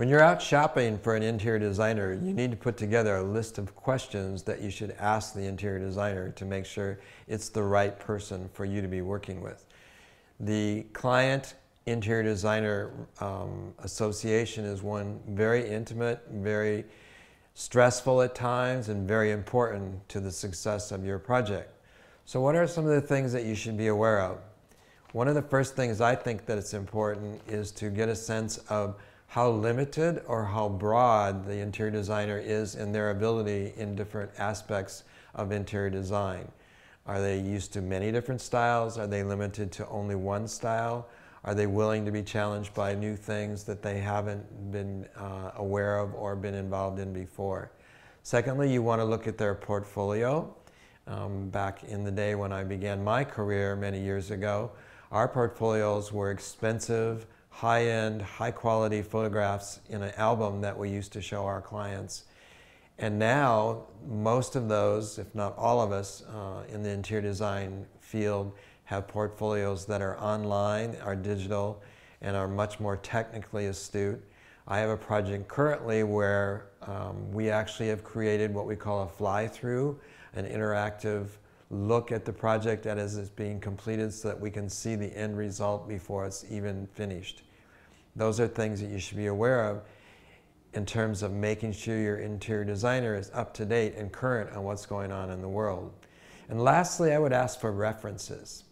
When you're out shopping for an interior designer, you need to put together a list of questions that you should ask the interior designer to make sure it's the right person for you to be working with. The Client Interior Designer Association is one very intimate, very stressful at times, and very important to the success of your project. So what are some of the things that you should be aware of? One of the first things I think that it's important is to get a sense of how limited or how broad the interior designer is in their ability in different aspects of interior design. Are they used to many different styles? Are they limited to only one style? Are they willing to be challenged by new things that they haven't been aware of or been involved in before? Secondly, you want to look at their portfolio. Back in the day when I began my career many years ago, our portfolios were expensive, high-end, high-quality photographs in an album that we used to show our clients. And now, most of those, if not all of us, in the interior design field have portfolios that are online, are digital, and are much more technically astute. I have a project currently where we actually have created what we call a fly-through, an interactive look at the project as it's being completed so that we can see the end result before it's even finished. Those are things that you should be aware of in terms of making sure your interior designer is up to date and current on what's going on in the world. And lastly, I would ask for references.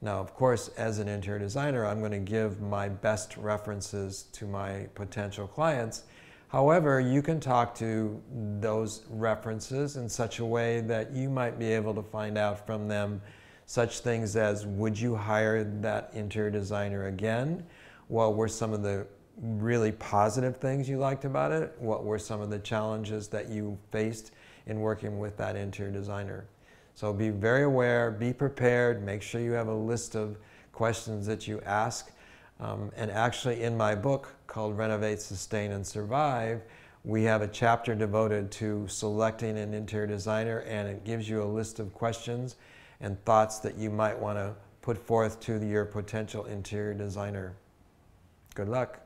Now, of course, as an interior designer, I'm going to give my best references to my potential clients. However, you can talk to those references in such a way that you might be able to find out from them such things as, would you hire that interior designer again? What were some of the really positive things you liked about it? What were some of the challenges that you faced in working with that interior designer? So be very aware, be prepared, make sure you have a list of questions that you ask. And actually in my book called Renovate, Sustain, and Survive, we have a chapter devoted to selecting an interior designer, and it gives you a list of questions and thoughts that you might want to put forth to your potential interior designer. Good luck.